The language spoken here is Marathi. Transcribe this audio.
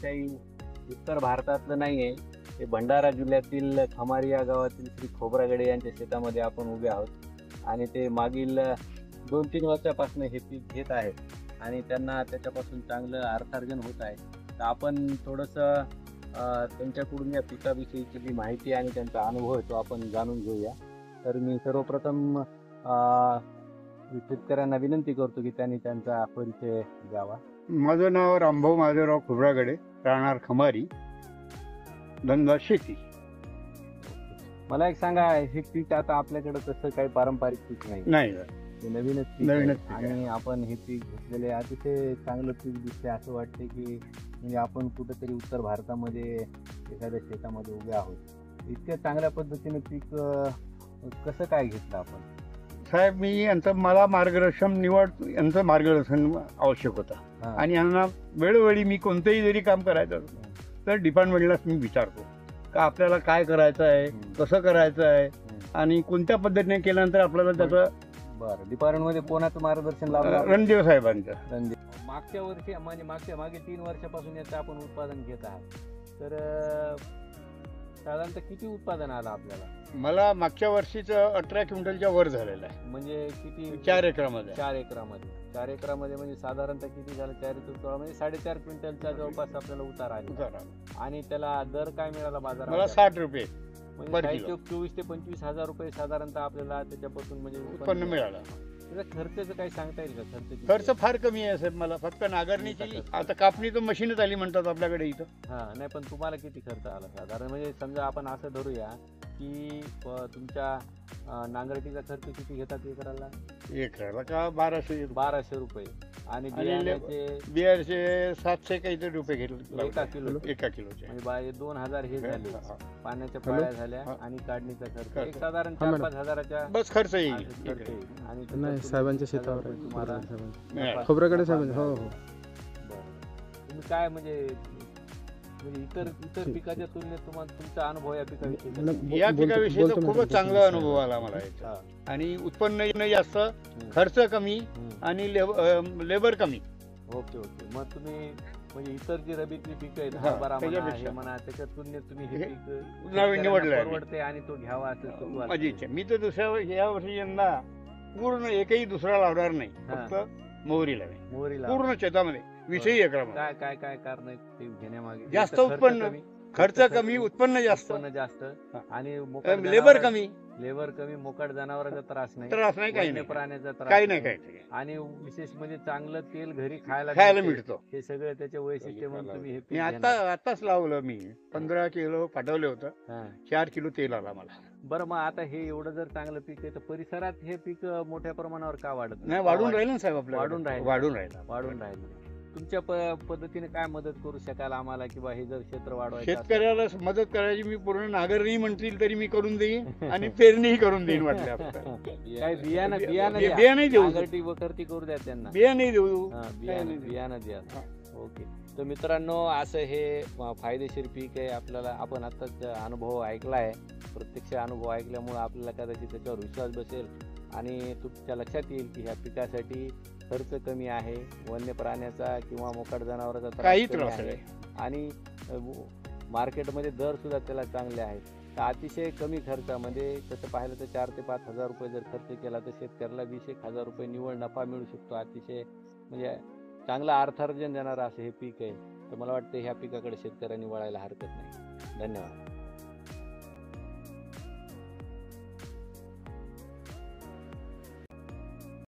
काही उत्तर भारतातलं नाही आहे. ते भंडारा जिल्ह्यातील खमारी या गावातील श्री खोब्रागडे यांच्या शेतामध्ये आपण उभे आहोत आणि ते मागील 2-3 वर्षापासून हे पीक घेत आहेत आणि त्यांना त्याच्यापासून चांगलं अर्थार्जन होत आहे. तर आपण थोडंसं त्यांच्याकडून या पिकाविषयीची जी माहिती आणि त्यांचा अनुभव आहे तो आपण जाणून घेऊया. तर मी सर्वप्रथम शेतकऱ्यांना विनंती करतो की त्यांनी त्यांचा परिचय द्यावा. माझं नाव रामभाऊ माधवराव खोब्रागडे, राहणार खमारी, धंदा शेती. मला एक सांगा, हे पीक आता आपल्याकडे तसं काही पारंपरिक पीक नाही, नाही हे नवीनच पीक नवीनच आहे. पीक आहे. आणि आपण हे पीक घेतलेले अतिशय चांगलं पीक दिसते. असं वाटते की म्हणजे आपण कुठेतरी उत्तर भारतामध्ये एखाद्या शेतामध्ये उभे आहोत. इतक्या चांगल्या पद्धतीने पीक कसं काय घेतलं आपण? साहेब, मला यांचं मार्गदर्शन आवश्यक होतं. हा. आणि यांना वेळोवेळी मी कोणतंही जरी काम करायचं असलं तर डिपार्टमेंटलाच मी विचारतो का आपल्याला काय करायचं आहे, कसं करायचं आहे आणि कोणत्या पद्धतीने केल्यानंतर आपल्याला त्याचं. बरं, डिपार्टमेंटमध्ये कोणाचं मार्गदर्शन लाभलं? रणदेव साहेबांचं. मागच्या वर्षी म्हणजे मागे 3 वर्षापासून याचं आपण उत्पादन घेत आहात. तर साधारणतः किती उत्पादन आलं आपल्याला? मला मागच्या वर्षीचं 18 क्विंटलच्या वर झालेलं आहे. म्हणजे किती? 4 एकरामध्ये. 4 एकरामध्ये. 4 एकरामध्ये म्हणजे साधारणतः किती झालं? 4 म्हणजे 4.5 क्विंटलच्या जवळपास आपल्याला उतार आला. आणि त्याला दर काय मिळाला बाजारात? मला 60 रुपये म्हणजे per साहित्य किलो. 24 ते 25 हजार रुपये साधारणतः आपल्याला त्याच्यापासून म्हणजे उत्पन्न मिळालं. त्याचा खर्चाचं काही सांगता येईल का? खर्च फार कमी आहे साहेब. मला फक्त नांगरणीची, आता कापणी तर मशीनच आली म्हणतात आपल्याकडे इथं. हा, नाही पण तुम्हाला किती खर्च आला साधारण? म्हणजे समजा आपण असं धरूया की तुमच्या नांगरटीचा खर्च किती घेतात एकराला? एकराला का 1200 रुपये. आणि बियाण्याचे 700 काहीतरी रुपये घेतले एका किलोचे. म्हणजे 2000 हे झाले, हा. पाण्याच्या पाळ्या झाल्या आणि काढणीचा खर्च एक साधारण हा, 4-5 हजाराच्या बस खर्च येईल. खर्च येईल. आणि नाही, साहेबांच्या शेतावर आहे. तुम्हाला मिळाला. खोब्रागडे साहेब. हो हो. बरं. तुम्ही काय म्हणजे इतर पिकाच्या तुलनेत तुम्हाला तुमचा अनुभव या पिकाविषयी? या पिकाविषयी तर खूपच चांगला अनुभव आला मला याचा. आणि उत्पन्न जास्त, खर्च कमी आणि लेबर कमी. ओके. मग तुम्ही म्हणजे इतर जी रबीतली पिकं आहेत, हा, हरभरा म्हणा, त्याच्यापेक्षा. हे म्हणा, त्याच्या तुलनेत तुम्ही हे हे पीक निवडलं आहे. परवडते आणि तो घ्यावा असं तुम्हाला? माझी इच्छा. मी तर या वर्षी यंदा पूर्ण एकही दुसरा लावणार नाही, हा. फक्त मोहरी लावेल. मोहरीला पूर्ण शेतामध्ये 20 एकरामध्ये. काय कारण आहे ते घेण्यामागे? जास्त खर्च उत्पन्न, कमी, खर्च कमी, उत्पन्न जास्त, जास्त हा. आणि लेबर कमी. मोकाट जनावरांचा त्रास नाही, काही वन्य नाही, प्राण्याचा त्रास काही नाही. आणि विशेष म्हणजे चांगलं तेल घरी खायला मिळतो. हे सगळं त्याचे वैशिष्ट्य म्हणून तुम्ही हे मी पीक घेणार. आताच लावलं. मी 15 किलो पाठवलं होतं, हा. 4 किलो तेल आला मला. बरं, मग आता हे एवढं जर चांगलं पीक आहे तर परिसरात हे पीक मोठ्या प्रमाणावर का वाढत नाही, वाढून राहिलं ना साहेब आपलं. वाढून राहिलं. वाढून राहिले. तुमच्या पद्धतीने काय मदत करू शकाल आम्हाला किंवा हे जर क्षेत्र वाढवायचं असेल? शेतकऱ्याला मदत करायची मी पूर्ण नांगरणी म्हणतील तरी मी करून देईन आणि पेरणीही करून देईन वाटल्या. काय बियाणं बियाणं देऊ, नांगरटी वखरती करू द्या त्यांना. बियाणे देऊ. बियाणं द्या. ओके. तर मित्रांनो, असं हे फायदेशीर पीक आहे. आपण आताच अनुभव ऐकला आहे. प्रत्यक्ष अनुभव ऐकल्यामुळे आपल्याला कदाचित त्याच्यावर विश्वास बसेल आणि तुमच्या लक्षात येईल की ह्या पिकासाठी खर्च कमी आहे, वन्य प्राण्याचा किंवा मोकाट जनावरांचा काही कमी त्रास आहे आणि मार्केटमध्ये दर सुद्धा त्याला चांगले आहेत. तर अतिशय कमी खर्चामध्ये तसं पाहिलं तर 4 ते 5 हजार रुपये जर खर्च केला तर शेतकऱ्याला 20-1 हजार रुपये निव्वळ नफा मिळू शकतो. अतिशय म्हणजे चांगलं अर्थार्जन देणारं असं हे पीक आहे. तर मला वाटतं ह्या पिकाकडे शेतकऱ्यांनी वळायला हरकत नाही. धन्यवाद.